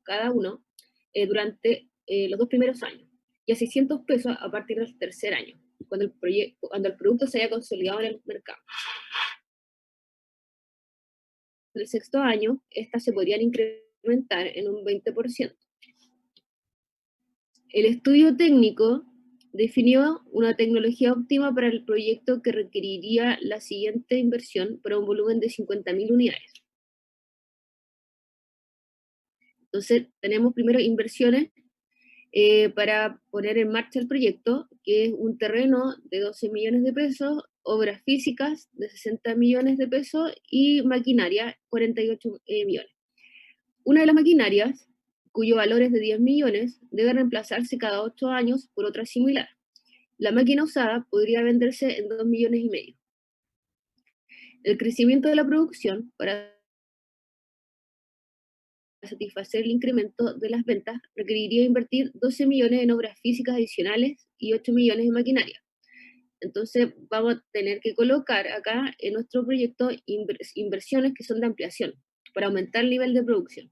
cada uno durante los 2 primeros años, y a 600 pesos a partir del tercer año, cuando el producto se haya consolidado en el mercado. En el sexto año, estas se podrían incrementar en un 20%. El estudio técnico definió una tecnología óptima para el proyecto que requeriría la siguiente inversión para un volumen de 50.000 unidades. Entonces, tenemos primero inversiones para poner en marcha el proyecto, que es un terreno de 12 millones de pesos, obras físicas de 60 millones de pesos y maquinaria 48 millones. Una de las maquinarias, cuyo valor es de 10 millones, debe reemplazarse cada 8 años por otra similar. La máquina usada podría venderse en 2 millones y medio. El crecimiento de la producción para satisfacer el incremento de las ventas requeriría invertir 12 millones en obras físicas adicionales y 8 millones en maquinaria. Entonces vamos a tener que colocar acá en nuestro proyecto inversiones que son de ampliación para aumentar el nivel de producción.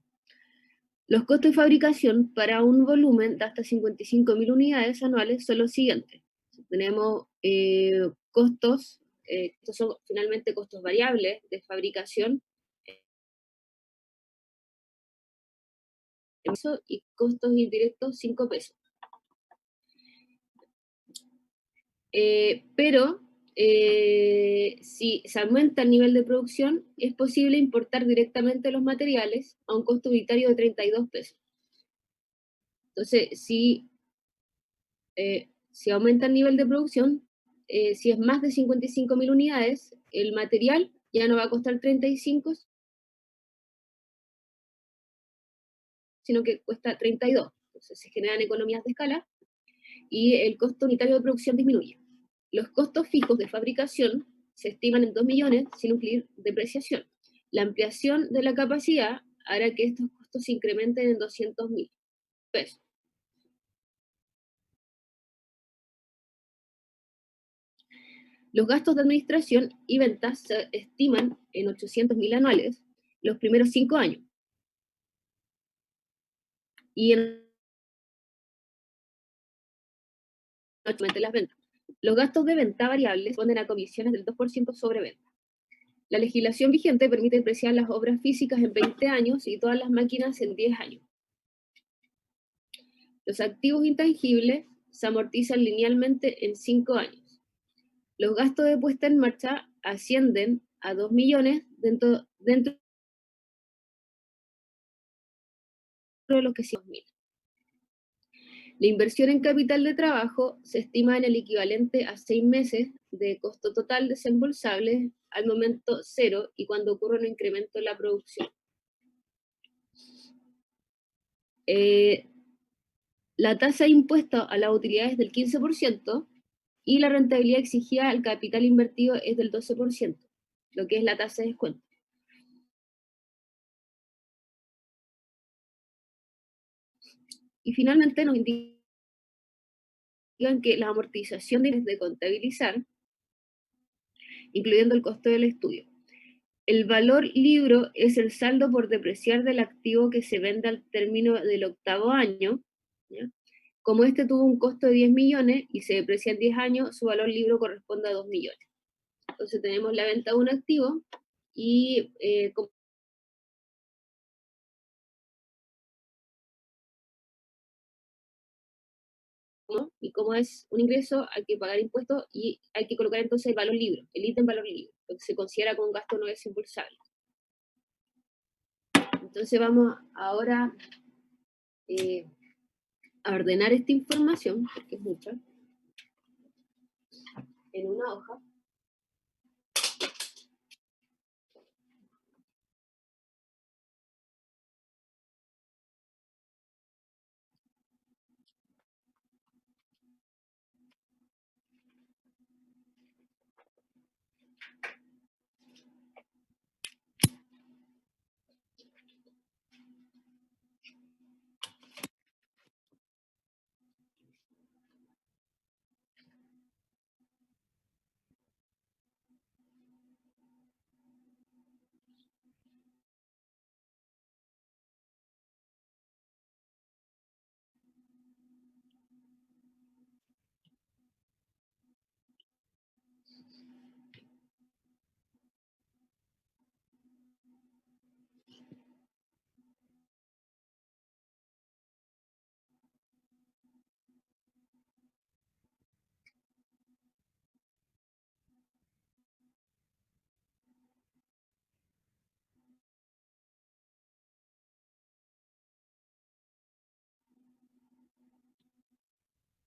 Los costos de fabricación para un volumen de hasta 55.000 unidades anuales son los siguientes. Tenemos costos, estos son finalmente costos variables de fabricación, y costos indirectos 5 pesos. Pero si se aumenta el nivel de producción, es posible importar directamente los materiales a un costo unitario de 32 pesos. Entonces, si aumenta el nivel de producción, si es más de 55.000 unidades, el material ya no va a costar 35, sino que cuesta 32. Entonces se generan economías de escala y el costo unitario de producción disminuye. Los costos fijos de fabricación se estiman en 2 millones sin incluir depreciación. La ampliación de la capacidad hará que estos costos se incrementen en 200.000 pesos. Los gastos de administración y ventas se estiman en 800.000 anuales los primeros 5 años. Y en las ventas. Los gastos de venta variables responden a comisiones del 2% sobre venta. La legislación vigente permite depreciar las obras físicas en 20 años y todas las máquinas en 10 años. Los activos intangibles se amortizan linealmente en 5 años. Los gastos de puesta en marcha ascienden a 2 millones dentro de los que 100.000. La inversión en capital de trabajo se estima en el equivalente a 6 meses de costo total desembolsable al momento cero y cuando ocurre un incremento en la producción. La tasa impuesta a las utilidades es del 15% y la rentabilidad exigida al capital invertido es del 12%, lo que es la tasa de descuento. Y finalmente nos indican que la amortización de contabilizar, incluyendo el costo del estudio. El valor libro es el saldo por depreciar del activo que se vende al término del octavo año, ¿ya? Como este tuvo un costo de 10 millones y se deprecia en 10 años, su valor libro corresponde a 2 millones. Entonces tenemos la venta de un activo y como es un ingreso, hay que pagar impuestos y hay que colocar entonces el valor libro, el ítem valor libro, lo que se considera como un gasto no desembolsable. Entonces vamos ahora a ordenar esta información, porque es mucha, en una hoja.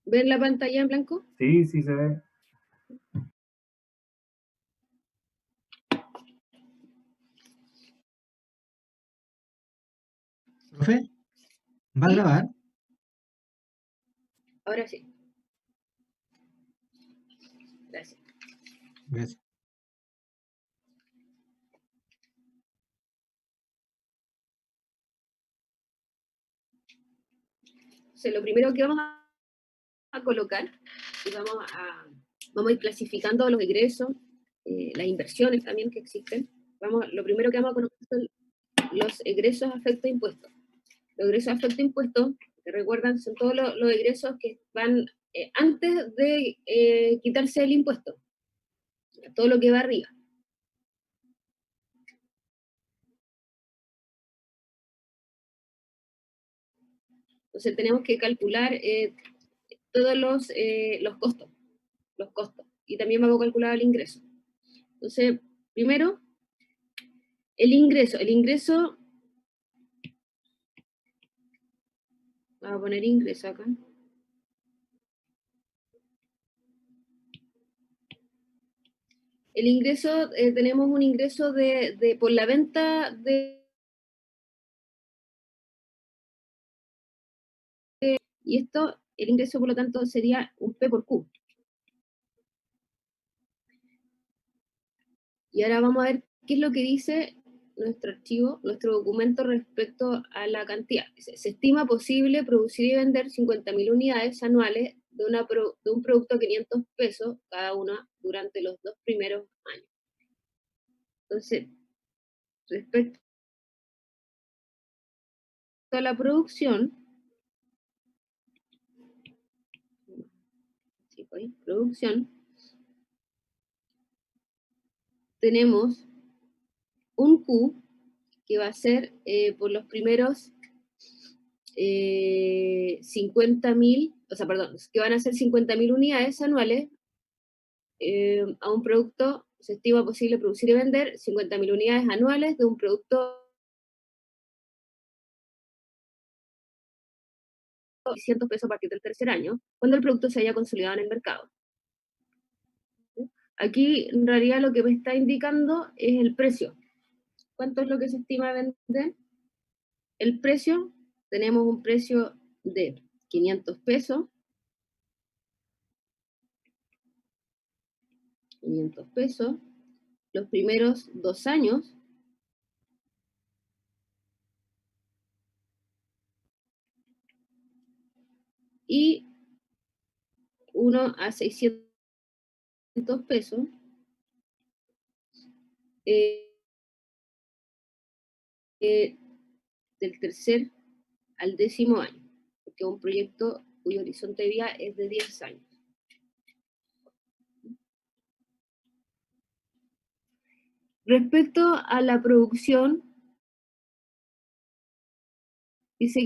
¿Ven la pantalla en blanco? Sí, sí se ve. ¿Profe? ¿Va a ¿Sí? grabar? Ahora sí. Gracias. Gracias. Entonces, lo primero que vamos a colocar, y vamos a ir clasificando los egresos, las inversiones también que existen. Lo primero que vamos a conocer son los egresos a efecto de impuestos. Los egresos a efecto de impuestos, que recuerdan, son todos los egresos que van antes de quitarse el impuesto, todo lo que va arriba. Entonces tenemos que calcular todos los costos, y también vamos a calcular el ingreso. Entonces, primero, el ingreso, vamos a poner ingreso acá. El ingreso, tenemos un ingreso por la venta y esto, el ingreso por lo tanto sería un P por Q. Y ahora vamos a ver qué es lo que dice nuestro archivo, nuestro documento respecto a la cantidad. Se estima posible producir y vender 50.000 unidades anuales de un producto a 500 pesos cada una durante los 2 primeros años. Entonces, respecto a la producción, tenemos un Q que va a ser por los primeros 50.000, o sea, perdón, que van a ser 50.000 unidades anuales a un producto, se estima posible producir y vender 50.000 unidades anuales de un producto de 600 pesos a partir del tercer año, cuando el producto se haya consolidado en el mercado. Aquí, en realidad, lo que me está indicando es el precio. ¿Cuánto es lo que se estima vender? El precio, tenemos un precio de 500 pesos, 500 pesos, los primeros 2 años, y 1 a 600 pesos eh, del tercer al 10.º año, porque es un proyecto cuyo horizonte de vida es de 10 años. Respecto a la producción, dice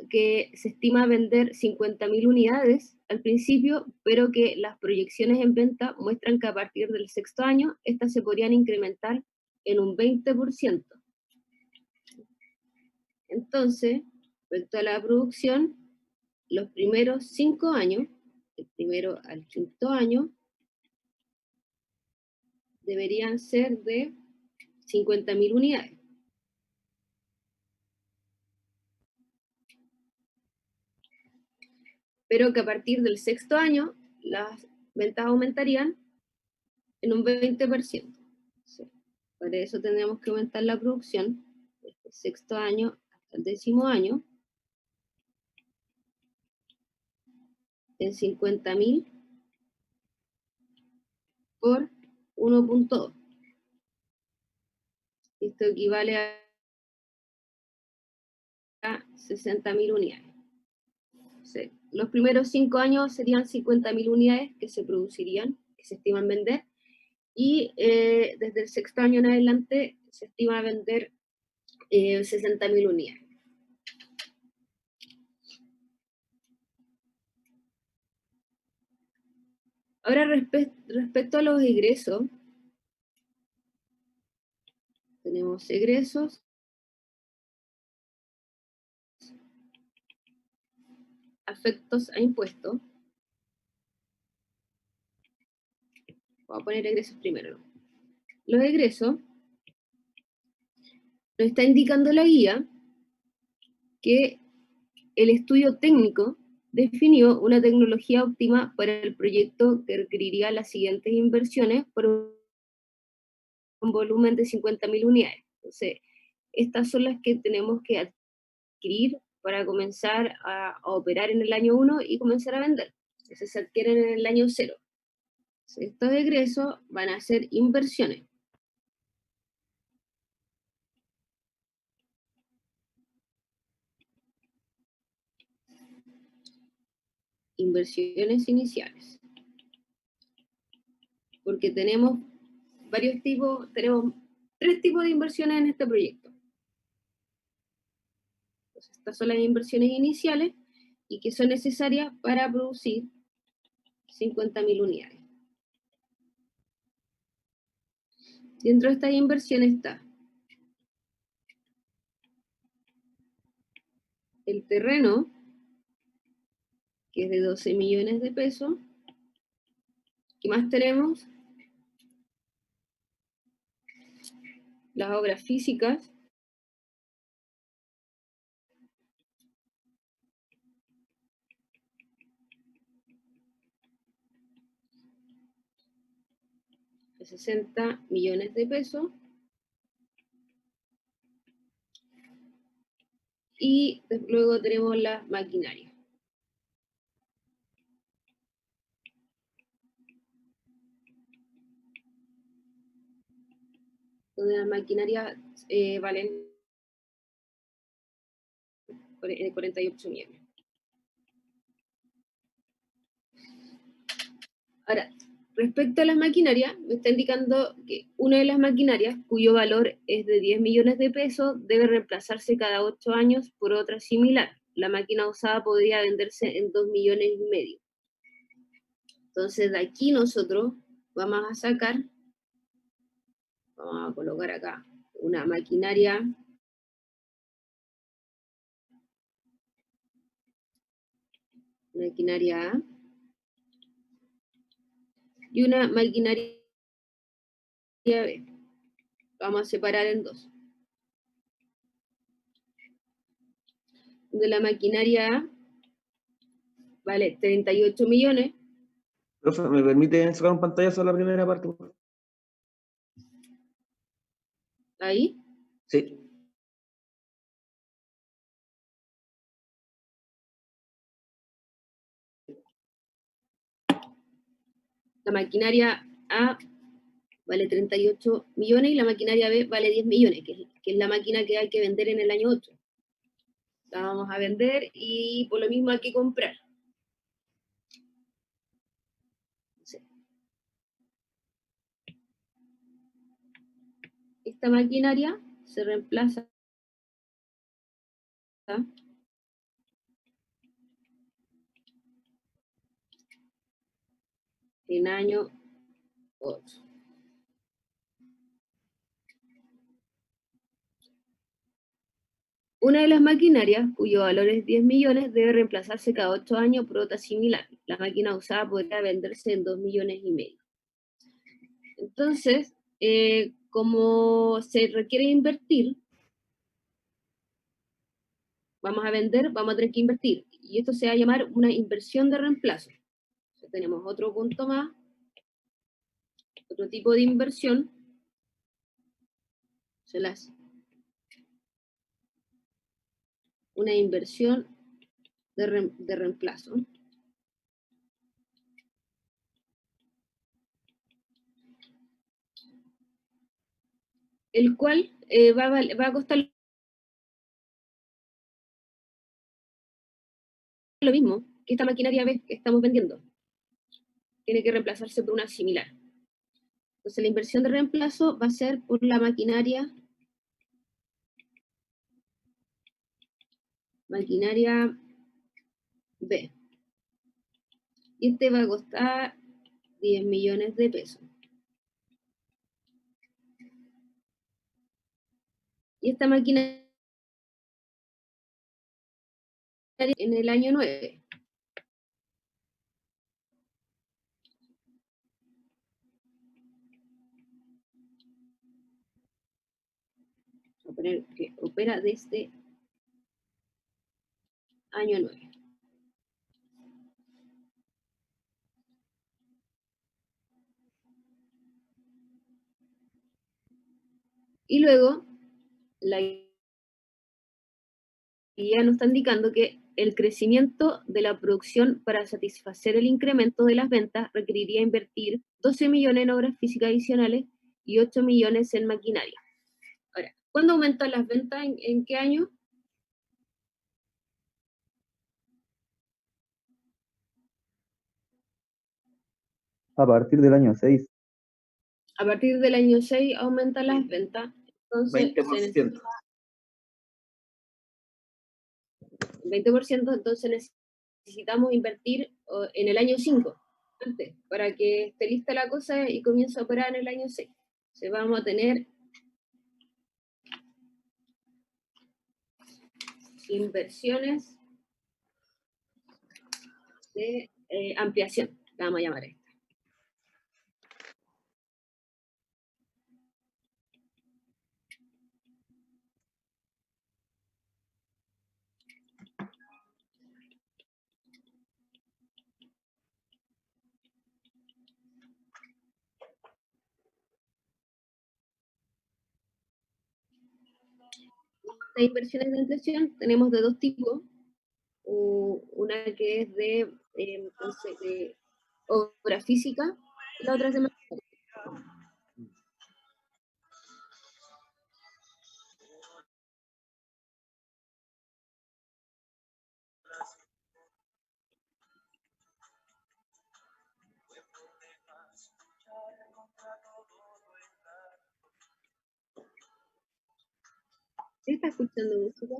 que se estima vender 50.000 unidades al principio, pero que las proyecciones en venta muestran que a partir del 6.º año estas se podrían incrementar en un 20%. Entonces, respecto a la producción, los primeros 5 años, del primero al 5.º año, deberían ser de 50.000 unidades. Pero que a partir del 6.º año las ventas aumentarían en un 20%. Sí. Por eso tendríamos que aumentar la producción desde el 6.º año hasta el 10.º año en 50.000 por 1.2. Esto equivale a 60.000 unidades. Sí. Los primeros 5 años serían 50.000 unidades que se producirían, que se estiman vender, y desde el 6.º año en adelante se estima vender 60.000 unidades. Ahora, respecto a los egresos, tenemos egresos, afectos a impuestos. Voy a poner egresos primero. Los egresos nos está indicando la guía que el estudio técnico definió una tecnología óptima para el proyecto que requeriría las siguientes inversiones por un volumen de 50.000 unidades. Entonces, estas son las que tenemos que adquirir para comenzar a operar en el año 1 y comenzar a vender. Entonces, se adquieren en el año 0. Estos egresos van a ser inversiones. Inversiones iniciales. Porque tenemos varios tipos, tenemos 3 tipos de inversiones en este proyecto. Entonces, estas son las inversiones iniciales y que son necesarias para producir 50.000 unidades. Dentro de estas inversiones está el terreno, que es de 12 millones de pesos. ¿Qué más tenemos? Las obras físicas, de 60 millones de pesos. Y luego tenemos las maquinarias. Donde las maquinarias valen 48 millones. Ahora, respecto a las maquinarias, me está indicando que una de las maquinarias, cuyo valor es de 10 millones de pesos, debe reemplazarse cada 8 años por otra similar. La máquina usada podría venderse en 2 millones y medio. Entonces, de aquí nosotros vamos a sacar, vamos a colocar acá una maquinaria A y una maquinaria B. Vamos a separar en dos. De la maquinaria A vale 38 millones. Profe, ¿me permite sacar un pantallazo a la primera parte? Ahí. Sí. La maquinaria A vale 38 millones y la maquinaria B vale 10 millones, que es la máquina que hay que vender en el año 8. La vamos a vender y por lo mismo hay que comprar. Esta maquinaria se reemplaza en año 8. Una de las maquinarias, cuyo valor es 10 millones, debe reemplazarse cada 8 años por otra similar. La máquina usada podría venderse en 2 millones y medio. Entonces, como se requiere invertir, vamos a vender, vamos a tener que invertir. Y esto se va a llamar una inversión de reemplazo. Entonces, tenemos otro punto más, otro tipo de inversión. Una inversión de reemplazo. El cual va a costar lo mismo que esta maquinaria B que estamos vendiendo. Tiene que reemplazarse por una similar. Entonces la inversión de reemplazo va a ser por la maquinaria B. Y este va a costar 10 millones de pesos. Y esta máquina en el año 9. a poner que opera desde año 9. Y luego, la guía nos está indicando que el crecimiento de la producción para satisfacer el incremento de las ventas requeriría invertir 12 millones en obras físicas adicionales y 8 millones en maquinaria. Ahora, ¿cuándo aumentan las ventas? ¿En qué año? A partir del año 6. A partir del año 6 aumentan las ventas. Entonces, 20%. 20%, entonces necesitamos invertir en el año 5, antes, para que esté lista la cosa y comience a operar en el año 6. Entonces vamos a tener inversiones de ampliación, la vamos a llamar esta. Las inversiones de ampliación tenemos de dos tipos. Una que es de obra física y la otra es de maquinaria. ¿Sí está escuchando música?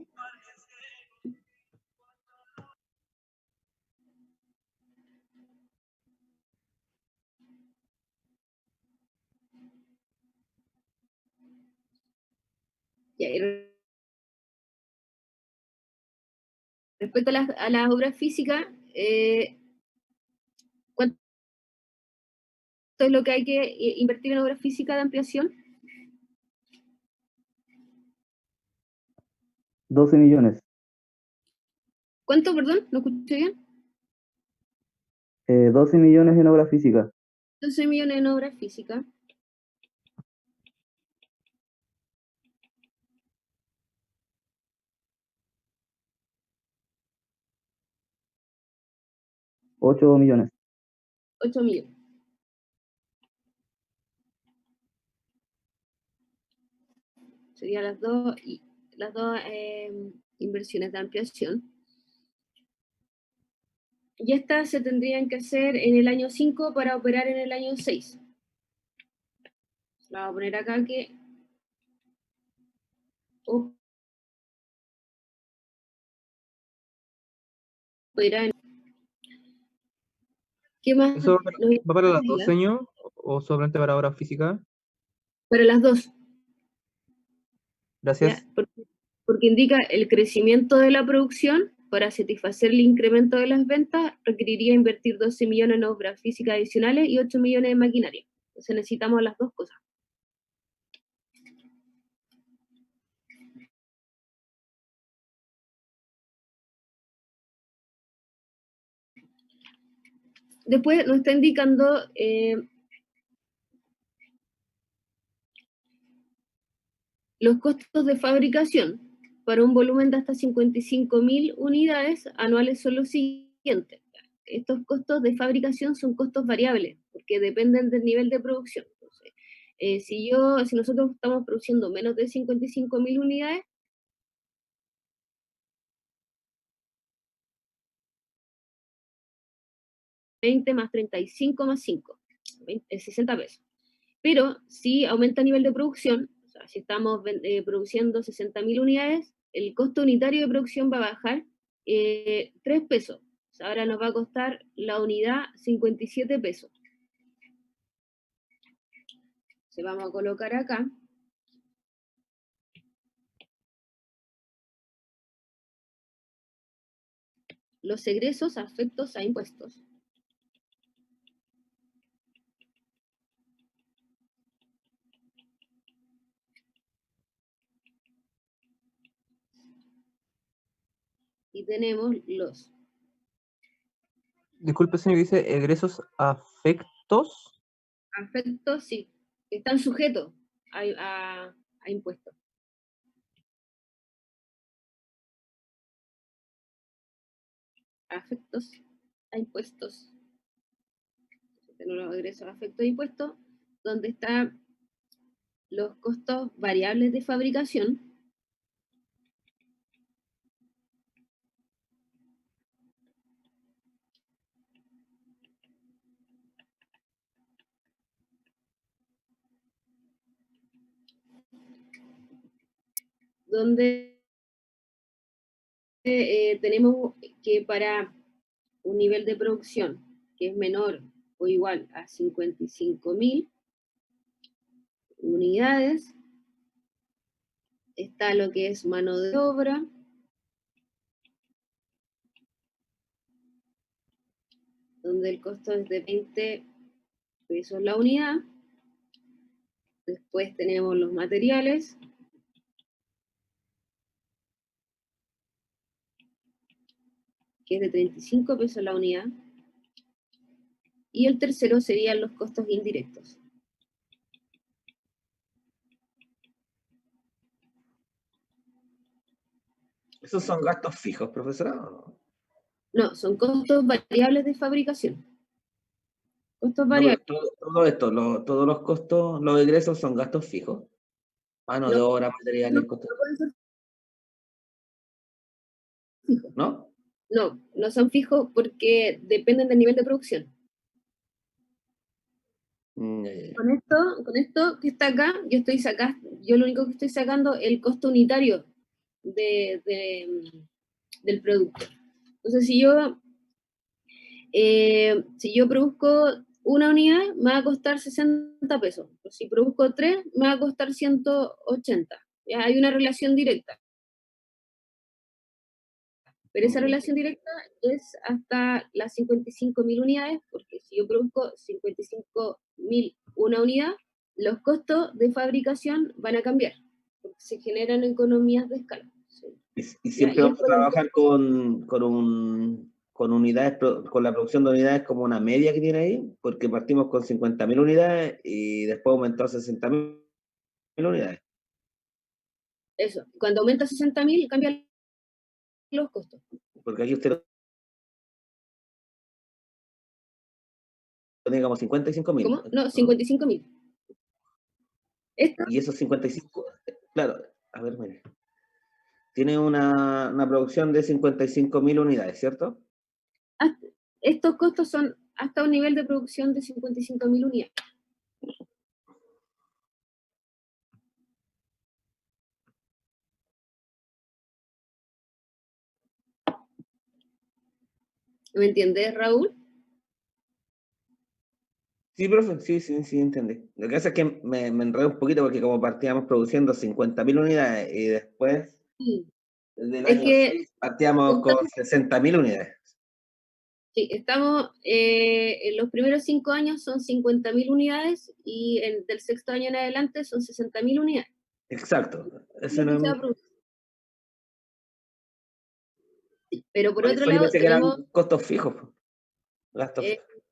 Ya, y respecto a las obras físicas, ¿cuánto es lo que hay que invertir en obras físicas de ampliación? 12 millones. ¿Cuánto, perdón? ¿No escuché bien? 12 millones en obra física. 12 millones en obras físicas. $8 millones. 8 millones. Serían las dos inversiones de ampliación. Y estas se tendrían que hacer en el año 5 para operar en el año 6. La voy a poner acá que opera en... ¿Qué más? ¿Eso nos va para las indica? dos años o solamente para obra física? Para las dos. Gracias. ¿Ya? Porque indica el crecimiento de la producción para satisfacer el incremento de las ventas requeriría invertir 12 millones en obras físicas adicionales y 8 millones en maquinaria. Entonces necesitamos las dos cosas. Después nos está indicando los costos de fabricación para un volumen de hasta 55.000 unidades anuales son los siguientes. Estos costos de fabricación son costos variables, porque dependen del nivel de producción. Entonces, si nosotros estamos produciendo menos de 55.000 unidades, $20 más 35 más 5, 60 pesos. Pero si aumenta el nivel de producción, o sea, si estamos produciendo 60.000 unidades, el costo unitario de producción va a bajar 3 pesos. O sea, ahora nos va a costar la unidad 57 pesos. Se vamos a colocar acá. Los egresos afectos a impuestos. Y tenemos los Disculpe, señor, dice egresos afectos. afectos, sí, que están sujetos a impuestos. Afectos a impuestos. Tenemos los egresos afectos a impuestos, donde están los costos variables de fabricación, donde tenemos que para un nivel de producción que es menor o igual a 55.000 unidades, está lo que es mano de obra, donde el costo es de 20 pesos la unidad. Después tenemos los materiales, que es de 35 pesos la unidad. Y el tercero serían los costos indirectos. ¿Esos son gastos fijos, profesora? ¿O no? No, son costos variables de fabricación. Costos No, pero variables. todo esto, todos los costos, los egresos son gastos fijos. Mano de No, obra, no, materiales, no costos, pueden ser fijos. ¿no? No, no son fijos porque dependen del nivel de producción. Ya, ya, ya. Con esto que está acá, yo lo único que estoy sacando es el costo unitario del producto. Entonces, si yo produzco una unidad, me va a costar 60 pesos. Si produzco 3, me va a costar 180. Ya hay una relación directa. Pero esa relación directa es hasta las 55.000 unidades, porque si yo produzco 55.000 una unidad, los costos de fabricación van a cambiar, porque se generan economías de escala. ¿Sí? Y Ya, siempre y el vamos a trabajar con unidades, con la producción de unidades como una media que tiene ahí, porque partimos con 50.000 unidades y después aumentó a 60.000 unidades. eso, cuando aumenta 60.000, cambian los costos. Porque aquí usted lo tiene como 55.000. ¿Cómo? No, ¿No? 55.000. Esto, Y esos 55, claro, a ver, mire. Tiene una producción de 55.000 unidades, ¿cierto? estos costos son hasta un nivel de producción de 55.000 unidades. ¿Me entiendes, Raúl? Sí, profe, sí, entendí. Lo que pasa es que me enredo un poquito porque como partíamos produciendo 50.000 unidades y después, Sí. desde el Es año que 6, partíamos con 60.000 unidades. sí, estamos, en los primeros 5 años son 50.000 unidades y del sexto año en adelante son 60.000 unidades. Exacto. Es Eso lo no que es se va a producir. Pero por por otro eso yo lado pensé que eran tenemos, costos fijos, gastos eh, fijos.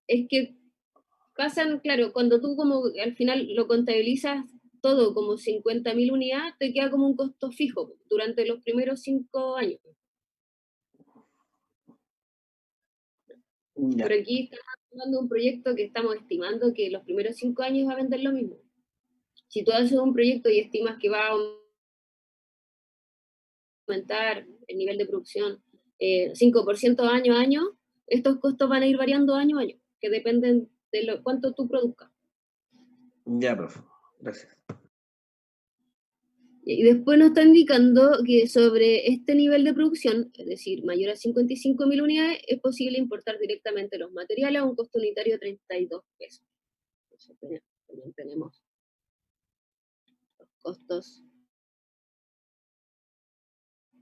es que pasan, claro, cuando tú como al final lo contabilizas todo como 50.000 unidades, te queda como un costo fijo durante los primeros 5 años. Ya. Pero aquí estamos hablando de un proyecto que estamos estimando que los primeros 5 años va a vender lo mismo. Si tú haces un proyecto y estimas que va a aumentar el nivel de producción 5% año a año, estos costos van a ir variando año a año, que dependen de cuánto tú produzcas. Ya, profe. Gracias. Y después nos está indicando que sobre este nivel de producción, es decir, mayor a 55.000 unidades, es posible importar directamente los materiales a un costo unitario de 32 pesos. Eso también tenemos los costos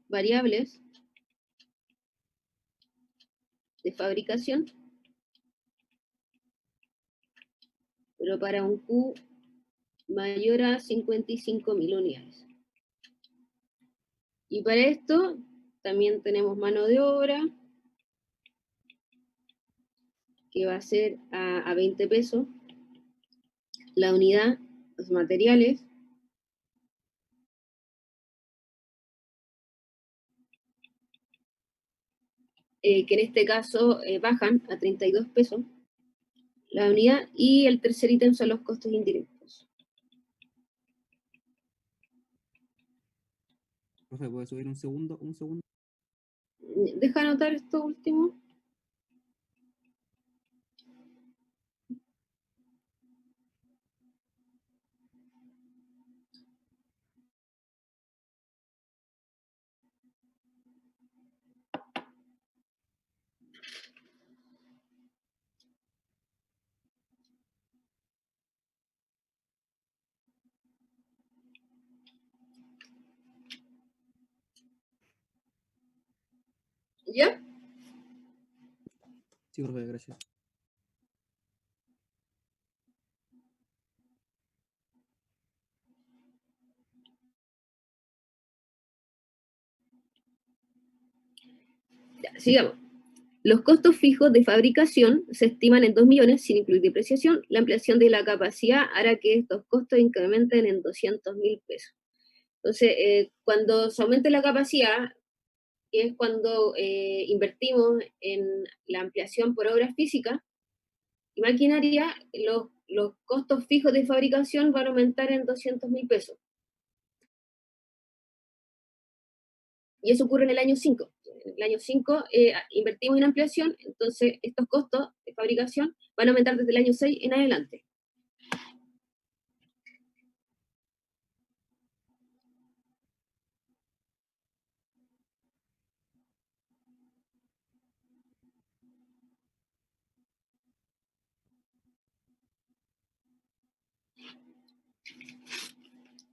variables de fabricación, pero para un Q mayor a 55.000 unidades. Y para esto también tenemos mano de obra, que va a ser a 20 pesos. La unidad, los materiales, que en este caso bajan a 32 pesos la unidad, y el tercer ítem son los costos indirectos. Profe, ¿puede subir un segundo? Un segundo. Deja anotar esto último. ¿Ya? Sí, profe, gracias. Ya, sigamos. Los costos fijos de fabricación se estiman en 2 millones sin incluir depreciación. La ampliación de la capacidad hará que estos costos incrementen en 200.000 pesos. Entonces, cuando se aumente la capacidad, que es cuando invertimos en la ampliación por obra física y maquinaria, los costos fijos de fabricación van a aumentar en 200.000 pesos. Y eso ocurre en el año 5. En el año 5 invertimos en ampliación, entonces estos costos de fabricación van a aumentar desde el año 6 en adelante.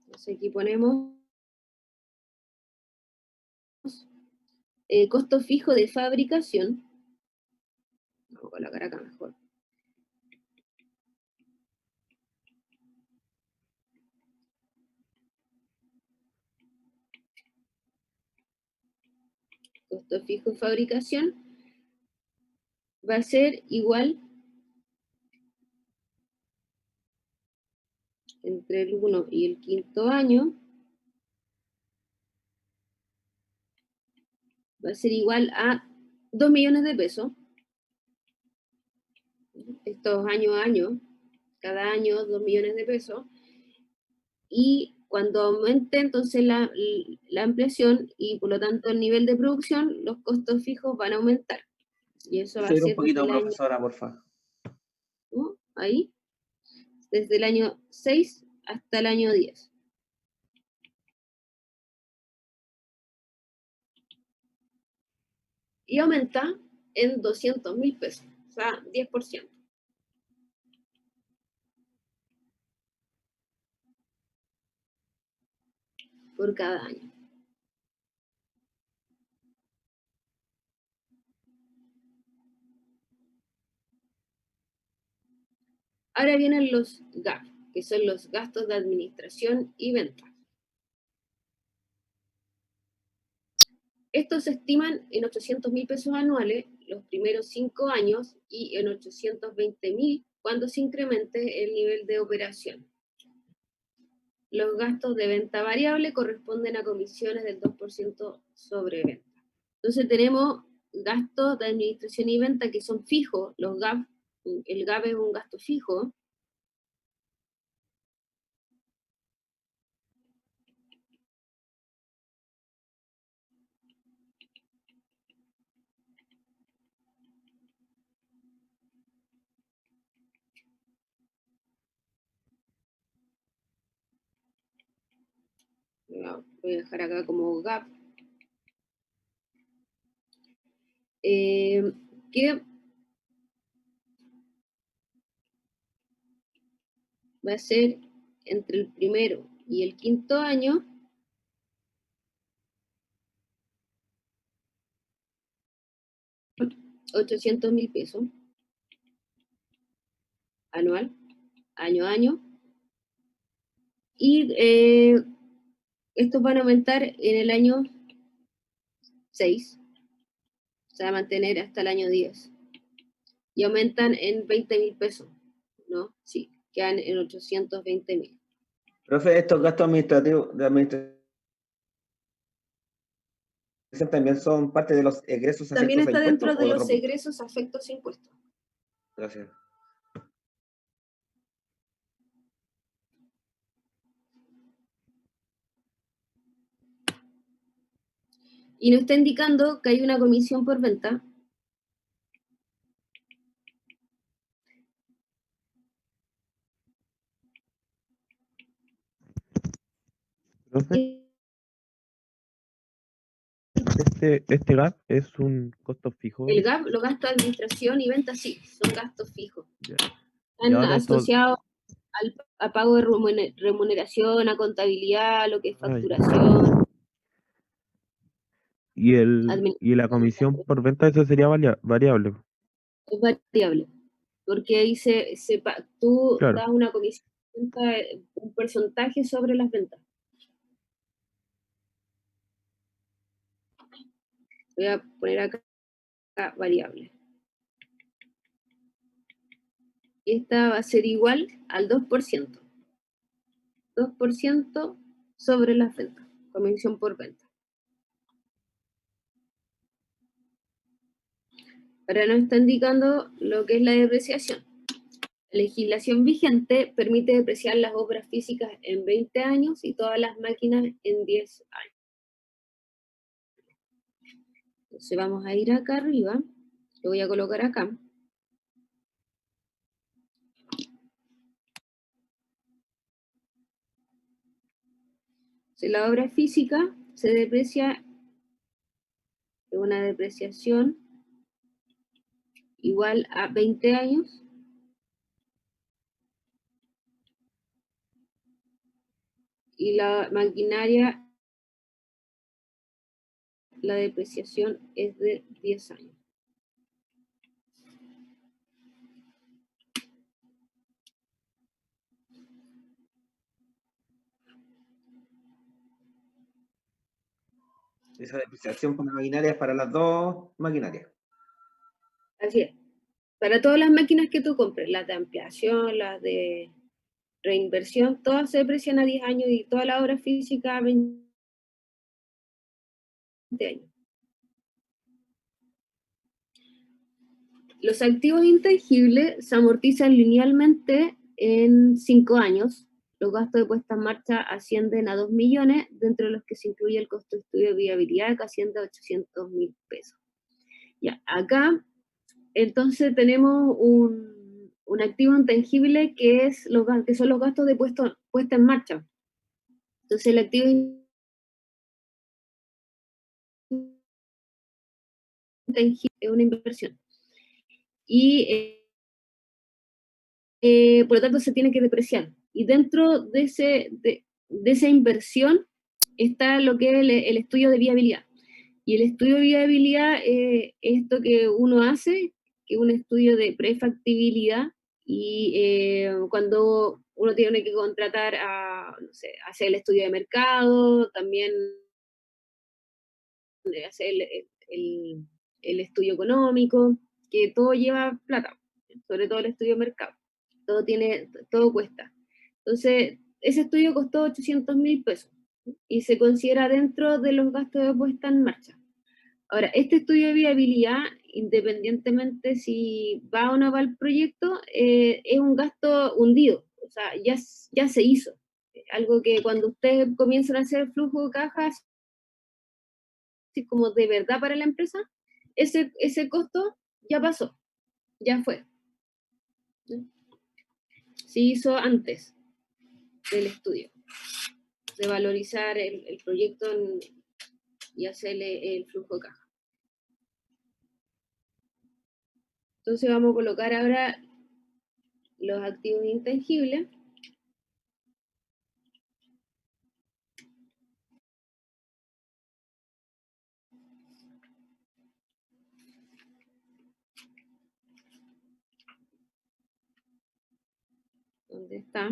Entonces aquí ponemos costo fijo de fabricación. Vamos a colocar acá mejor. Costo fijo de fabricación va a ser igual entre el 1 y el quinto año, va a ser igual a 2 millones de pesos. Estos año a año, cada año 2 millones de pesos. Y cuando aumente entonces la ampliación y por lo tanto el nivel de producción, los costos fijos van a aumentar. Y eso va a Subir un ser desde poquito, el año, profesora, porfa. ¿no? Ahí, desde el año 6 hasta el año 10. Y aumenta en 200.000 pesos, o sea, 10% por cada año. Ahora vienen los GAP, que son los gastos de administración y venta. Estos se estiman en 800.000 pesos anuales los primeros 5 años y en 820.000 cuando se incremente el nivel de operación. Los gastos de venta variable corresponden a comisiones del 2% sobre venta. Entonces tenemos gastos de administración y venta que son fijos, los GAP. El GAP es un gasto fijo. Voy a dejar acá como GAP. Que va a ser entre el primero y el quinto año, $800.000 pesos anual, año a año, y estos van a aumentar en el año 6. Se va a mantener hasta el año 10. Y aumentan en 20.000 pesos, ¿no? Sí, quedan en 820.000. Profe, estos gastos administrativos de administración también son parte de los egresos También afectos a está impuestos dentro o de de los otro punto. egresos afectos a impuestos. Gracias. Y nos está indicando que hay una comisión por venta. Profe, este gap es un costo fijo. El GAP, los gastos de administración y venta, sí, son gastos fijos. Ya. Y Están ahora esto, asociados a pago de remuneración, a contabilidad, lo que es ah, ya. facturación, Y la comisión por venta, eso sería variable. es variable. Porque ahí tú Claro. das una comisión, un porcentaje sobre las ventas. Voy a poner acá variable. Y esta va a ser igual al 2%. 2% sobre las ventas, comisión por venta. Ahora nos está indicando lo que es la depreciación. La legislación vigente permite depreciar las obras físicas en 20 años y todas las máquinas en 10 años. Entonces vamos a ir acá arriba, lo voy a colocar acá. Entonces, la obra física se deprecia de una depreciación igual a 20 años y la maquinaria, la depreciación es de 10 años. Esa depreciación por la maquinaria es para las dos maquinarias. Así es. Para todas las máquinas que tú compres, las de ampliación, las de reinversión, todas se deprecian a 10 años y toda la obra física a 20 años. Los activos intangibles se amortizan linealmente en 5 años. Los gastos de puesta en marcha ascienden a 2 millones, dentro de los que se incluye el costo de estudio de viabilidad, que asciende a 800.000 pesos. Ya, acá, entonces tenemos un activo intangible que son los gastos de puesta en marcha. Entonces, el activo intangible es una inversión. Y por lo tanto se tiene que depreciar. Y dentro de esa inversión está lo que es el estudio de viabilidad. Y el estudio de viabilidad es esto que uno hace, que es un estudio de prefactibilidad, y cuando uno tiene que contratar a, no sé, hacer el estudio de mercado, también hacer el estudio económico, que todo lleva plata, sobre todo el estudio de mercado. Todo cuesta. Entonces, ese estudio costó 800.000 pesos y se considera dentro de los gastos de puesta en marcha. Ahora, este estudio de viabilidad, independientemente si va o no va el proyecto, es un gasto hundido, o sea, ya se hizo. Algo que cuando ustedes comienzan a hacer flujo de cajas, así como de verdad para la empresa, ese costo ya pasó, ya fue. Se hizo antes del estudio, de valorizar el proyecto y hacerle el flujo de caja. Entonces vamos a colocar ahora los activos intangibles. ¿Dónde está?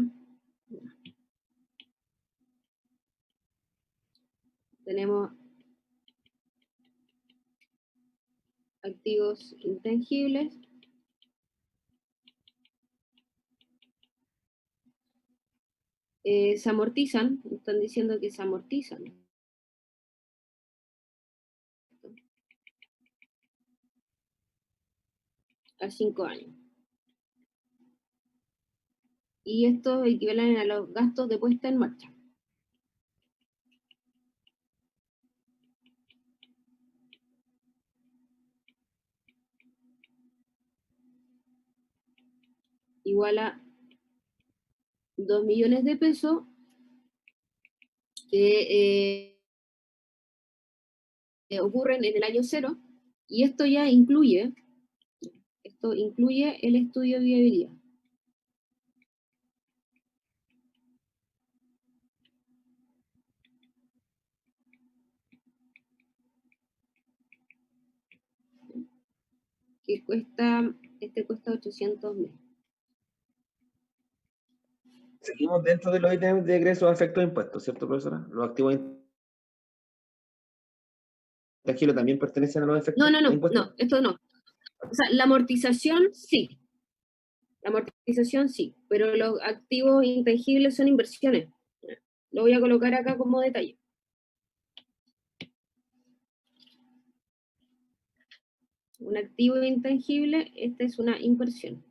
Tenemos activos intangibles. Se amortizan, están diciendo que se amortizan. A 5 años. Y estos equivalen a los gastos de puesta en marcha. Igual a 2 millones de pesos que ocurren en el año 0, y esto ya incluye, el estudio de viabilidad. Que cuesta, cuesta 800.000. Seguimos dentro de los ítems de egresos a efectos de impuestos, ¿cierto, profesora? Los activos intangibles también pertenecen a los efectos de impuestos. No, esto no. O sea, la amortización sí. La amortización sí, pero los activos intangibles son inversiones. Lo voy a colocar acá como detalle. Un activo intangible, esta es una inversión.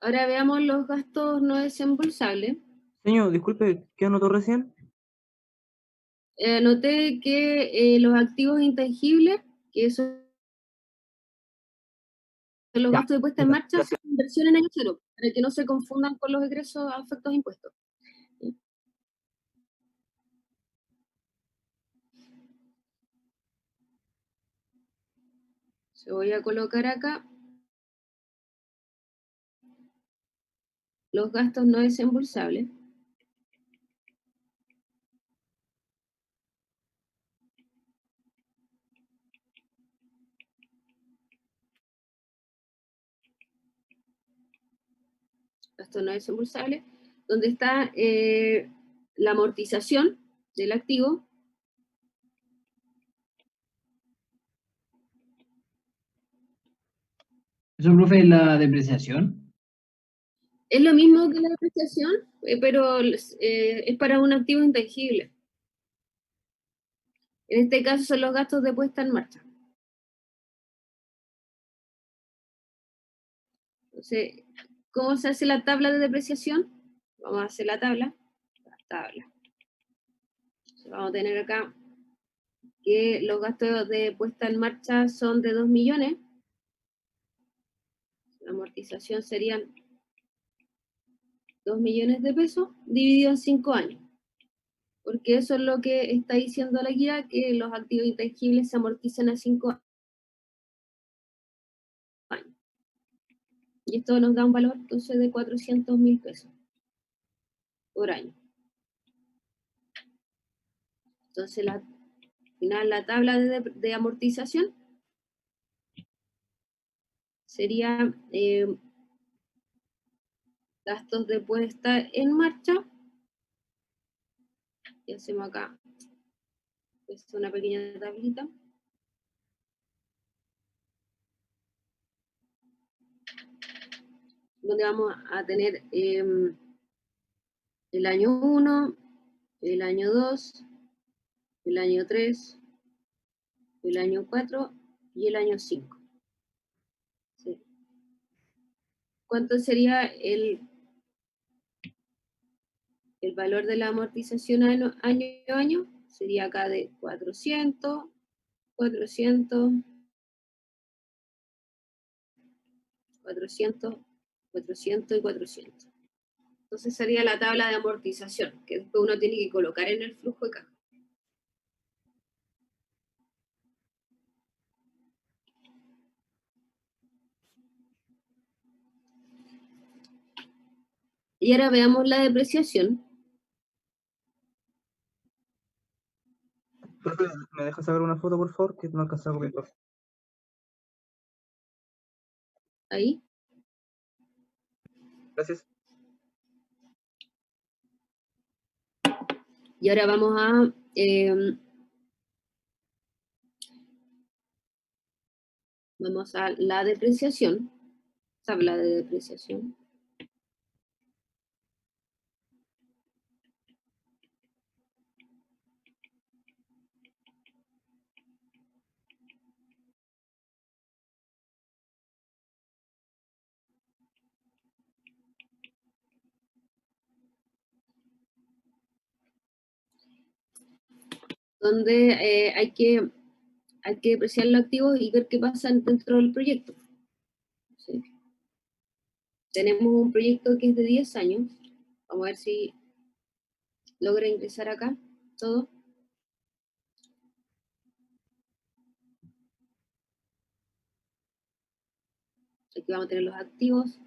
Ahora veamos los gastos no desembolsables. Señor, disculpe, ¿qué anotó recién? Noté que los activos intangibles, que son los Ya, gastos de puesta en ya, marcha, son inversión en año 0, para que no se confundan con los egresos a efectos de impuestos. Se voy a colocar acá los gastos no desembolsables. Gastos no desembolsables, donde está la amortización del activo. ¿Eso, profe, es la depreciación? Es lo mismo que la depreciación, pero es para un activo intangible. En este caso son los gastos de puesta en marcha. Entonces, ¿cómo se hace la tabla de depreciación? Vamos a hacer la tabla. Entonces, vamos a tener acá que los gastos de puesta en marcha son de 2 millones. La amortización serían 2 millones de pesos dividido en 5 años. Porque eso es lo que está diciendo la guía, que los activos intangibles se amortizan a 5 años. Y esto nos da un valor entonces de 400.000 pesos por año. Entonces, al final la tabla de amortización sería gastos de puesta en marcha. Y hacemos acá una pequeña tablita. Donde vamos a tener el año 1, el año 2, el año 3, el año 4 y el año 5. ¿Sí? ¿Cuánto sería el valor de la amortización año a año? Sería acá de 400, 400, 400, 400 y 400. Entonces sería la tabla de amortización, que después uno tiene que colocar en el flujo de caja. Y ahora veamos la depreciación. Profe, ¿me dejas sacar una foto, por favor? Que no alcanzé a copiar, profe. Ahí. Gracias. Y ahora vamos a la depreciación, tabla de depreciación. Donde hay que depreciar los activos y ver qué pasa dentro del proyecto. ¿Sí? Tenemos un proyecto que es de 10 años. Vamos a ver si logra ingresar acá todo. Aquí vamos a tener los activos.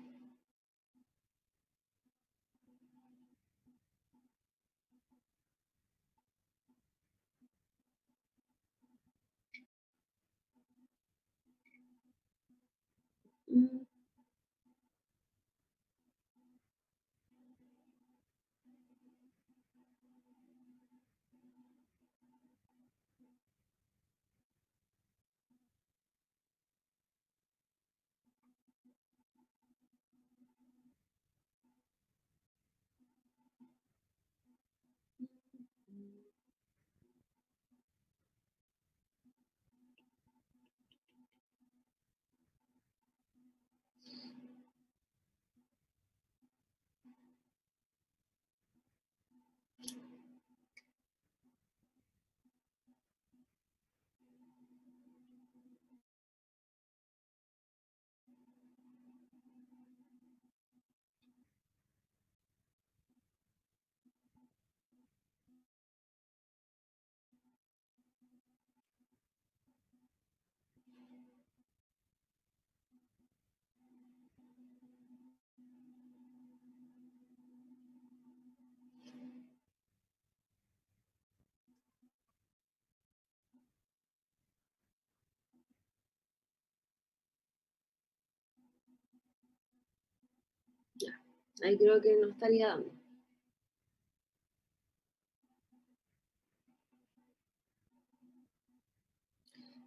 Ahí creo que nos estaría dando.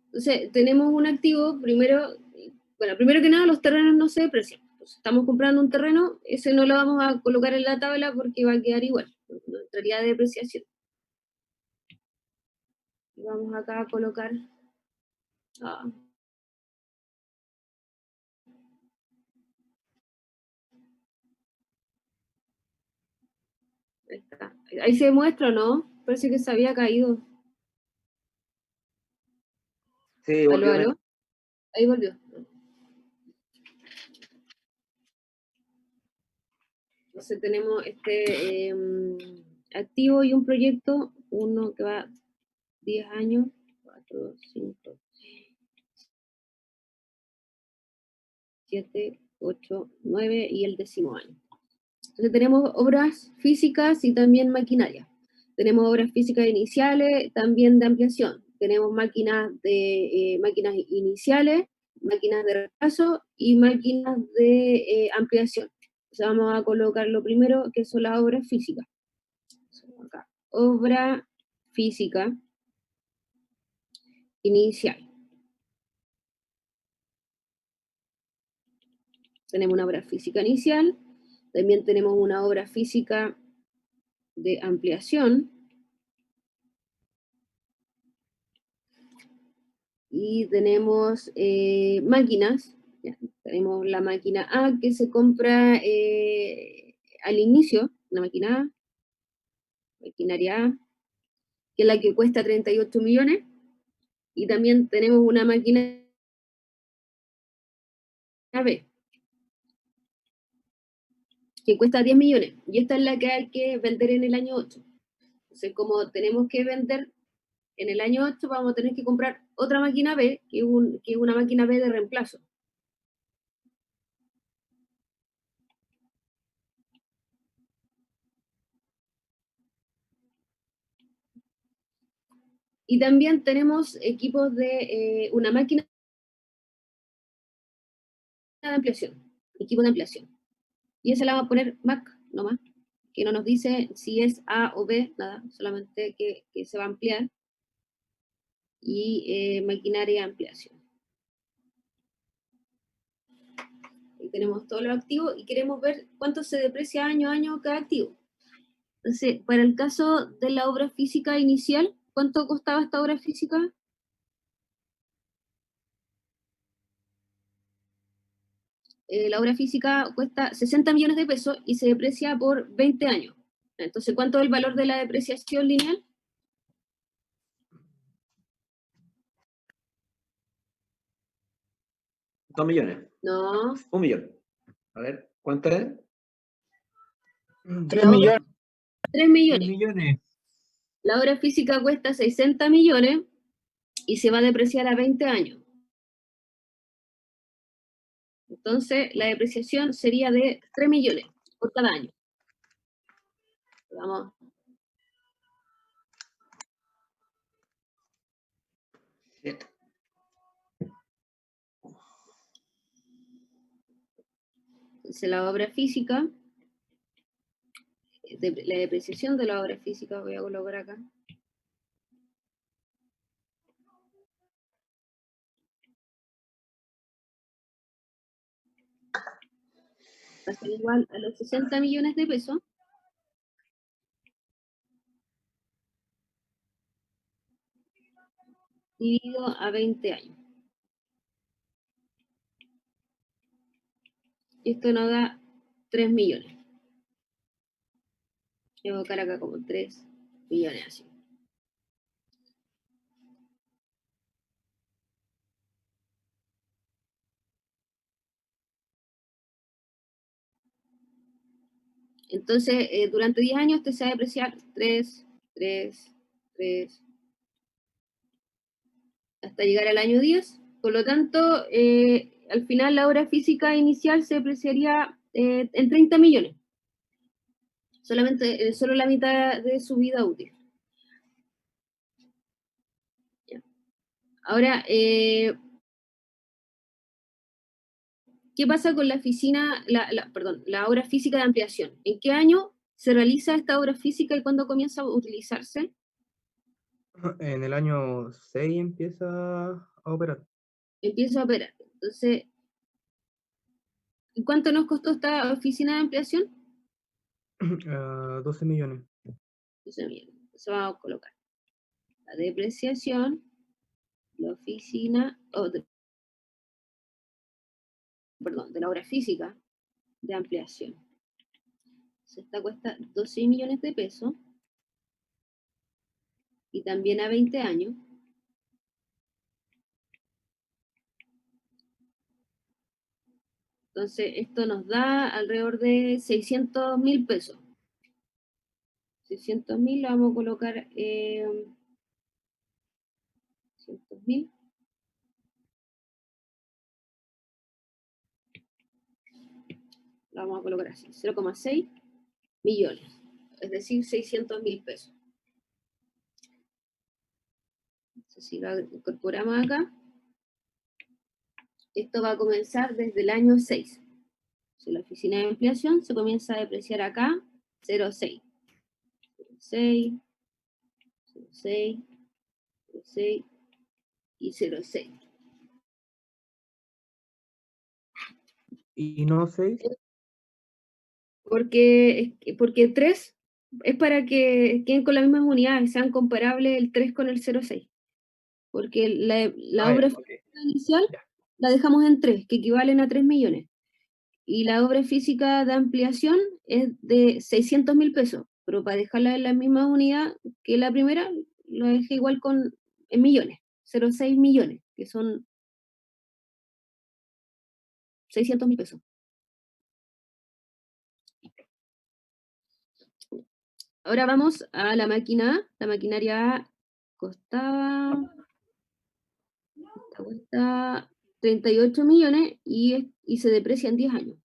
Entonces, tenemos un activo, primero que nada, los terrenos no se deprecian. Entonces, estamos comprando un terreno, ese no lo vamos a colocar en la tabla porque va a quedar igual, no entraría de depreciación. Vamos acá a colocar... ahí está. Ahí se muestra, ¿no? Parece que se había caído. Sí, ¿Aló, volvió. aló? Ahí volvió. Entonces tenemos este activo y un proyecto, uno que va 10 años, 4, 5, 7, 8, 9 y el 10º año. Entonces tenemos obras físicas y también maquinaria. Tenemos obras físicas iniciales, también de ampliación. Tenemos máquinas iniciales, máquinas de reemplazo y máquinas de ampliación. O sea, vamos a colocar lo primero, que son las obras físicas. Acá. Obra física inicial. Tenemos una obra física inicial, también tenemos una obra física de ampliación, y tenemos máquinas. Ya, tenemos la máquina A que se compra al inicio, la máquina A, maquinaria A, que es la que cuesta 38 millones, y también tenemos una máquina B, que cuesta 10 millones, y esta es la que hay que vender en el año 8. Entonces, como tenemos que vender en el año 8, vamos a tener que comprar otra máquina B, que es una máquina B de reemplazo. Y también tenemos equipos de una máquina de ampliación, equipo de ampliación. Y esa la vamos a poner Mac nomás, que no nos dice si es A o B, nada, solamente que se va a ampliar. Y maquinaria de ampliación. Y tenemos todos los activos y queremos ver cuánto se deprecia año a año cada activo. Entonces, para el caso de la obra física inicial, ¿cuánto costaba esta obra física? La obra física cuesta 60 millones de pesos y se deprecia por 20 años. Entonces, ¿cuánto es el valor de la depreciación lineal? ¿2 millones? No, 1 millón. A ver, ¿cuánto es? 3 millones. 3 millones. 3 millones. La obra física cuesta 60 millones y se va a depreciar a 20 años. Entonces, la depreciación sería de 3 millones por cada año. Vamos. Entonces, la obra física, la depreciación de la obra física, voy a colocar acá. Va a ser igual a los 60 millones de pesos. Dividido a 20 años. Y esto nos da 3 millones. Voy a colocar acá como 3 millones así. Entonces, durante 10 años este se va a depreciar 3, 3, 3, hasta llegar al año 10. Por lo tanto, al final la obra física inicial se depreciaría en 30 millones. Solamente, solo la mitad de su vida útil. Ya. Ahora, ¿qué pasa con la oficina, la obra física de ampliación? ¿En qué año se realiza esta obra física y cuándo comienza a utilizarse? En el año 6 empieza a operar. Empieza a operar. Entonces, ¿y cuánto nos costó esta oficina de ampliación? 12 millones. Entonces vamos a colocar la depreciación, la oficina, de la obra física de ampliación. Entonces, esta cuesta 12 millones de pesos y también a 20 años. Entonces, esto nos da alrededor de 600.000 pesos. 600.000 lo vamos a colocar 600.000. Lo vamos a colocar así, 0,6 millones, es decir, 600.000 pesos. Entonces, si lo incorporamos acá, esto va a comenzar desde el año 6. Si la oficina de ampliación se comienza a depreciar acá, 0,6. 0,6, 0,6, 0,6 y 0,6. ¿Y no 6? Porque 3 es para que queden con las mismas unidades, sean comparables el 3 con el 0,6. Porque la obra física inicial la dejamos en 3, que equivalen a 3 millones. Y la obra física de ampliación es de 600.000 pesos, pero para dejarla en la misma unidad que la primera, lo dejé igual en millones, 0,6 millones, que son 600.000 pesos. Ahora vamos a la máquina A. La maquinaria A costaba, esta cuesta 38 millones y se deprecia en 10 años.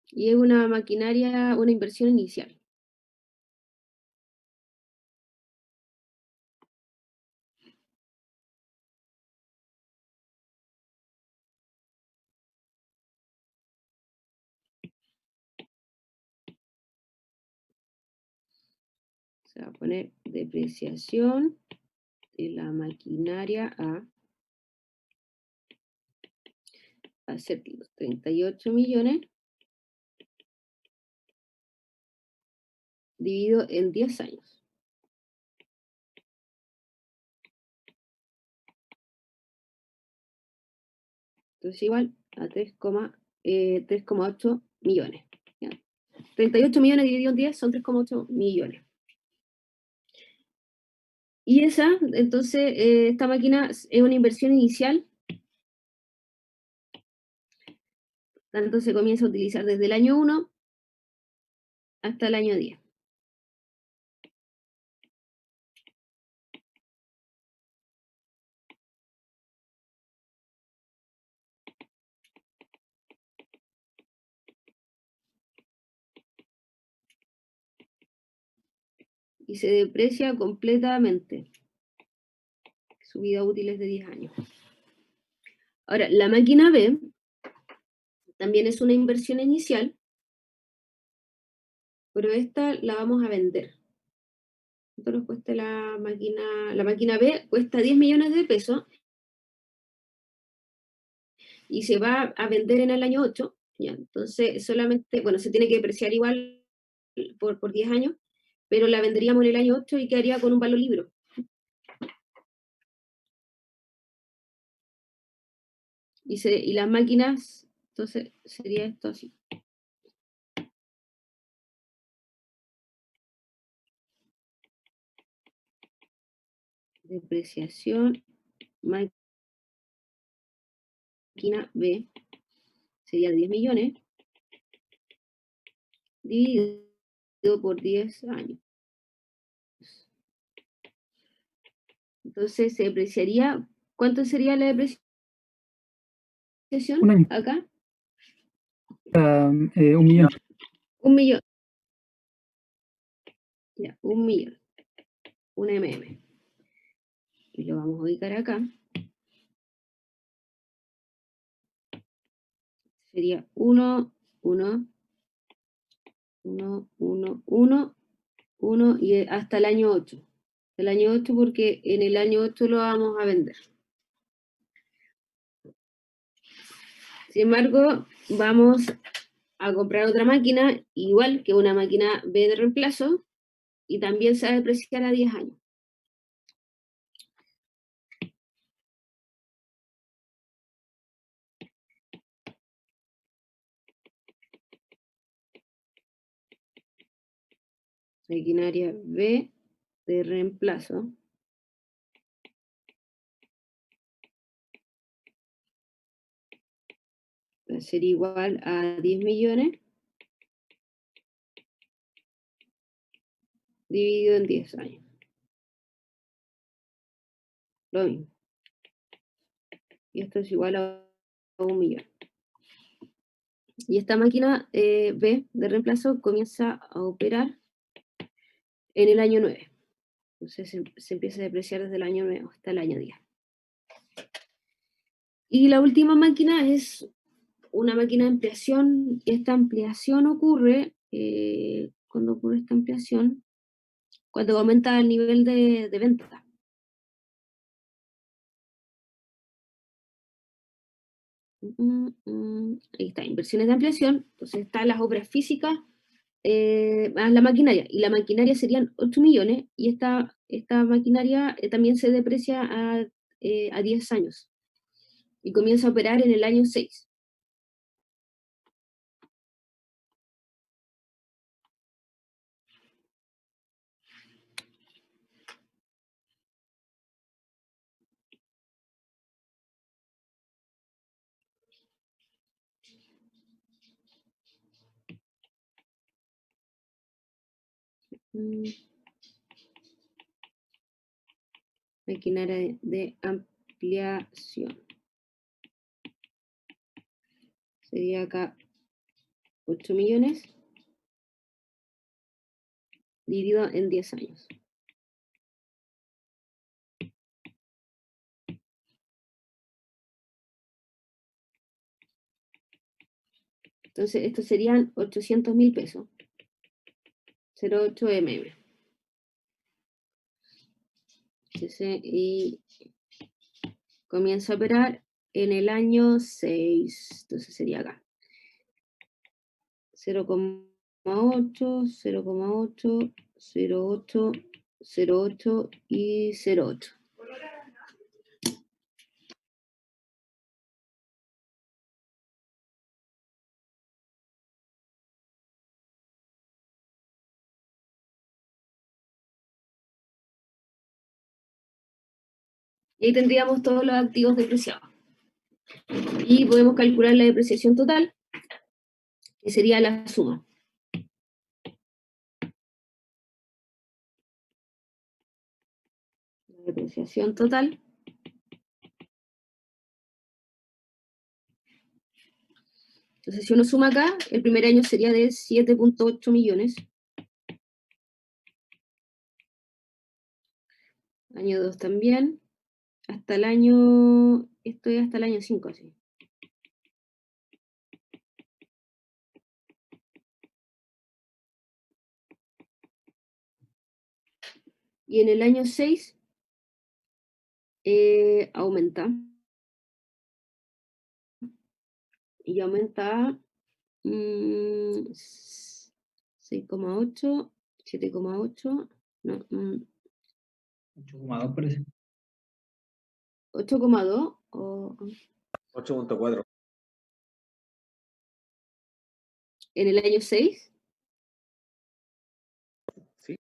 Y es una maquinaria, una inversión inicial. Se va a poner depreciación de la maquinaria a ser 38 millones dividido en 10 años. Entonces igual a 3,8 millones. ¿Ya? 38 millones dividido en 10 son 3,8 millones. Y entonces, esta máquina es una inversión inicial. Tanto se comienza a utilizar desde el año 1 hasta el año 10. Y se deprecia completamente. Su vida útil es de 10 años. Ahora, la máquina B también es una inversión inicial, pero esta la vamos a vender. ¿Cuánto nos cuesta la máquina? La máquina B cuesta 10 millones de pesos y se va a vender en el año 8. ¿Ya? Entonces, solamente, bueno, se tiene que depreciar igual por 10 años, pero la venderíamos en el año 8 y quedaría con un valor libre. Y las máquinas, entonces sería esto así. Depreciación, máquina B, sería 10 millones, dividido por 10 años. Entonces se depreciaría, ¿cuánto sería la depreciación Un año. acá? 1 millón. 1 millón. Ya, 1 millón. Un mm. Y lo vamos a ubicar acá. Sería 1, 1, 1, 1, 1, 1 y hasta el año 8. El año 8 porque en el año 8 lo vamos a vender. Sin embargo, vamos a comprar otra máquina, igual que una máquina B de reemplazo, y también se va a depreciar a 10 años. Maquinaria B de reemplazo. Va a ser igual a 10 millones dividido en 10 años. Lo mismo. Y esto es igual a 1 millón. Y esta máquina B de reemplazo comienza a operar en el año 9. Entonces se empieza a depreciar desde el año 9 hasta el año 10. Y la última máquina es una máquina de ampliación. Esta ampliación ocurre, cuando ocurre esta ampliación, cuando aumenta el nivel de venta. Ahí está, inversiones de ampliación. Entonces están las obras físicas, más la maquinaria. Y la maquinaria serían 8 millones y esta maquinaria también se deprecia a 10 años. Y comienza a operar en el año 6. Maquinaria de ampliación. Sería acá 8 millones dividido en 10 años. Entonces, estos serían 800.000 pesos. 0,8 mm. Y comienza a operar en el año 6. Entonces sería acá. 0,8, 0,8, 0,8, 0,8 y 0,8. Y ahí tendríamos todos los activos depreciados. Y podemos calcular la depreciación total, que sería la suma. La depreciación total. Entonces, si uno suma acá, el primer año sería de 7,8 millones. Año 2 también. Hasta el año... Esto es hasta el año 5, así. Y en el año 6 aumenta. Y aumenta 6,8, 7,8, no, 8,2 parece. 8,2 o 8,4. en el año 6. Sí.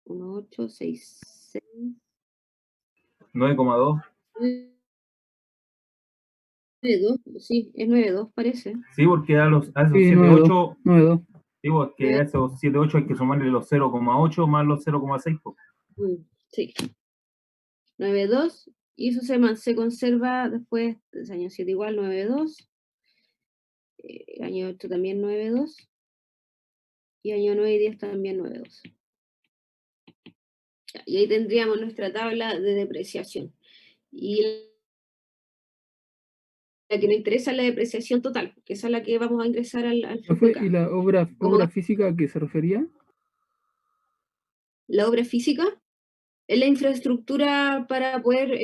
1,8, 6, 6. 9,2. 9,2, sí, es 9,2 parece. Sí, porque a esos Sí, 7,8, 9,2. sí, porque a esos 7,8 hay que sumarle los 0,8 más los 0,6. Sí. 9,2. Y eso se conserva después, del año 7 igual, 9,2. Año 8 también 9,2. Y año 9 y 10 también 9,2. Y ahí tendríamos nuestra tabla de depreciación. Y la que nos interesa es la depreciación total, que esa es la que vamos a ingresar al flujo de Profe, ¿y caja. la obra física a qué se refería? La obra física es la infraestructura para poder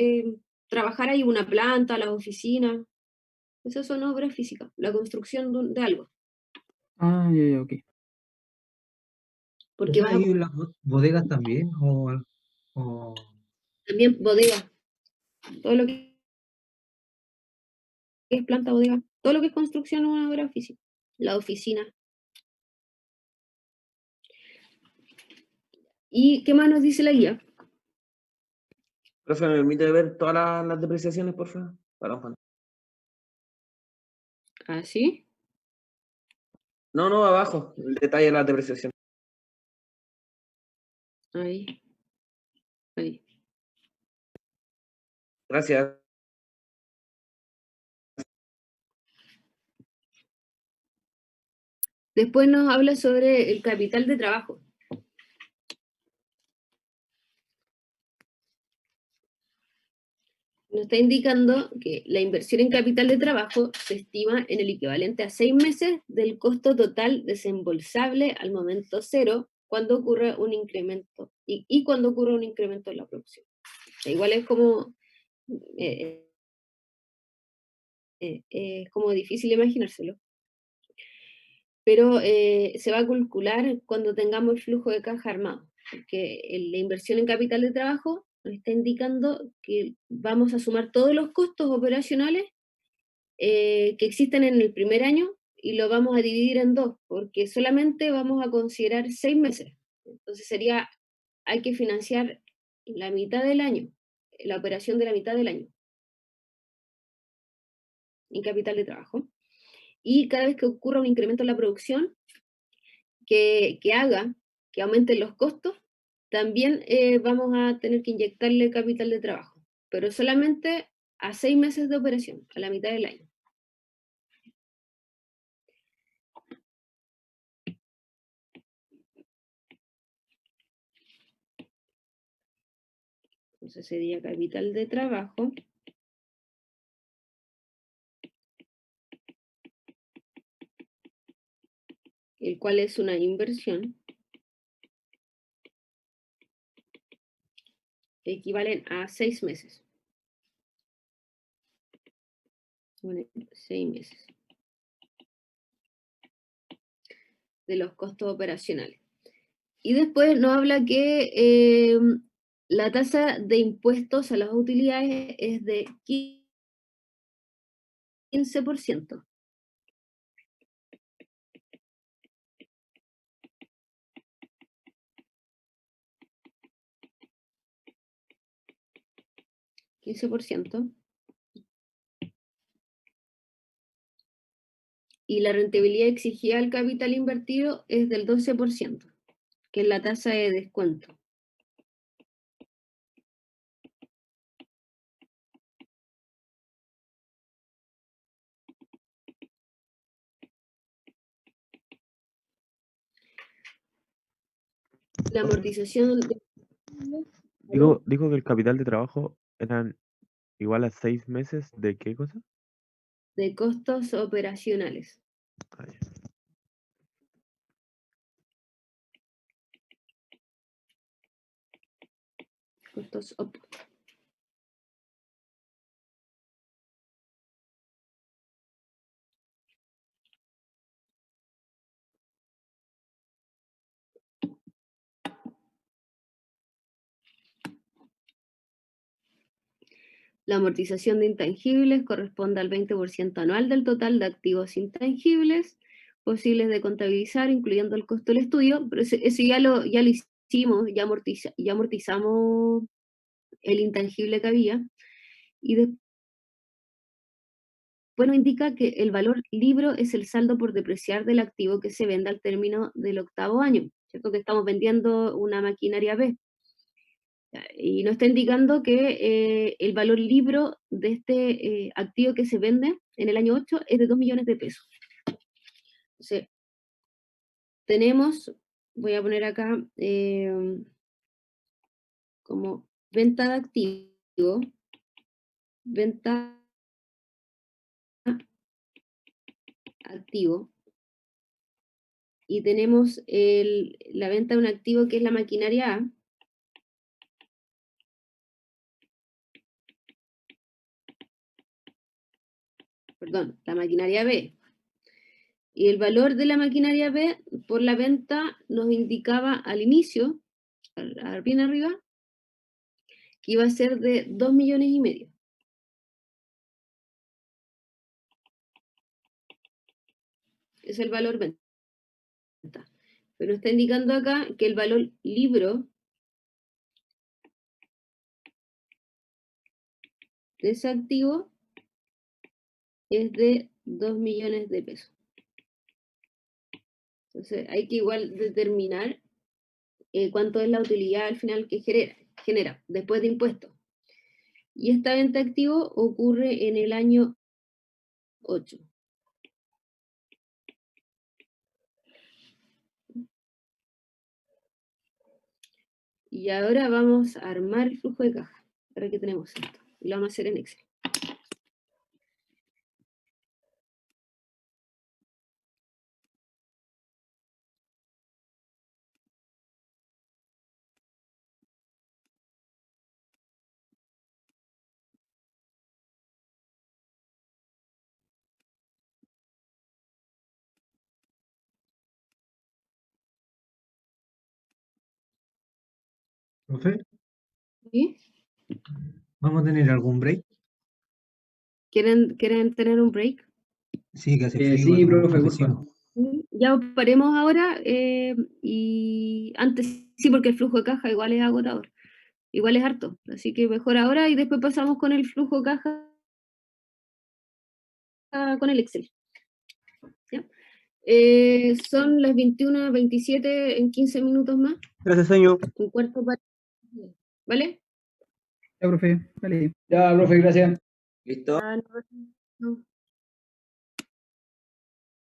trabajar ahí, una planta, las oficinas. Esas son obras físicas, la construcción de algo. Ah, ya, ok. Porque vas a ¿Y las bodegas también? también bodega, todo lo que es planta, bodega, todo lo que es construcción es una obra física. La oficina. ¿Y qué más nos dice la guía? Profe, ¿me permite ver todas las depreciaciones, por favor? ¿Ah, sí? No, abajo, el detalle de la depreciación. Ahí. Ahí. Gracias. Después nos habla sobre el capital de trabajo. Nos está indicando que la inversión en capital de trabajo se estima en el equivalente a 6 meses del costo total desembolsable al momento cero cuando ocurre un incremento y cuando ocurre un incremento en la producción. Igual es como difícil imaginárselo. Pero se va a calcular cuando tengamos el flujo de caja armado, porque la inversión en capital de trabajo nos está indicando que vamos a sumar todos los costos operacionales que existen en el primer año y lo vamos a dividir en dos, porque solamente vamos a considerar 6 meses. Entonces hay que financiar la mitad del año, la operación de la mitad del año en capital de trabajo. Y cada vez que ocurra un incremento en la producción, que haga que aumenten los costos, también vamos a tener que inyectarle capital de trabajo, pero solamente a 6 meses de operación, a la mitad del año. Entonces sería capital de trabajo. El cual es una inversión. equivalen a 6 meses. Bueno, 6 meses de los costos operacionales. Y después nos habla que la tasa de impuestos a las utilidades es de 15%. Y la rentabilidad exigida al capital invertido es del 12%, que es la tasa de descuento. La amortización Dijo que el capital de trabajo eran igual a 6 meses de qué cosa. de costos operacionales. Ah, ya. Costos La amortización de intangibles corresponde al 20% anual del total de activos intangibles posibles de contabilizar, incluyendo el costo del estudio, pero eso ya lo hicimos, ya amortizamos el intangible que había, y después nos indica que el valor libro es el saldo por depreciar del activo que se vende al término del 8º año, ¿cierto? Que estamos vendiendo una maquinaria B. Y nos está indicando que el valor libro de este activo que se vende en el año 8 es de 2 millones de pesos. Entonces, tenemos, voy a poner acá como venta de activo, venta activo, y tenemos la venta de un activo que es la maquinaria A, perdón, la maquinaria B. Y el valor de la maquinaria B por la venta nos indicaba al inicio, bien arriba, que iba a ser de 2,5 millones. Es el valor venta. Pero está indicando acá que el valor libro de ese activo es de 2 millones de pesos. Entonces hay que igual determinar cuánto es la utilidad al final que genera después de impuestos. Y esta venta de activo ocurre en el año 8. Y ahora vamos a armar el flujo de caja. Ahora que tenemos esto. Y lo vamos a hacer en Excel. Profe, ¿Sí? ¿vamos a tener algún break? ¿Quieren tener un break? Sí, que hace frío, Sí, va a tomar un profe, porfa. cafecito. Ya paremos ahora y antes sí, porque el flujo de caja igual es agotador, igual es harto, así que mejor ahora y después pasamos con el flujo de caja con el Excel. ¿Ya? Son las 21:27, en 15 minutos más, Gracias, señor. un cuarto para... ¿Vale? Ya, profe, vale. Ya, profe, gracias. ¿Listo? Ah, no.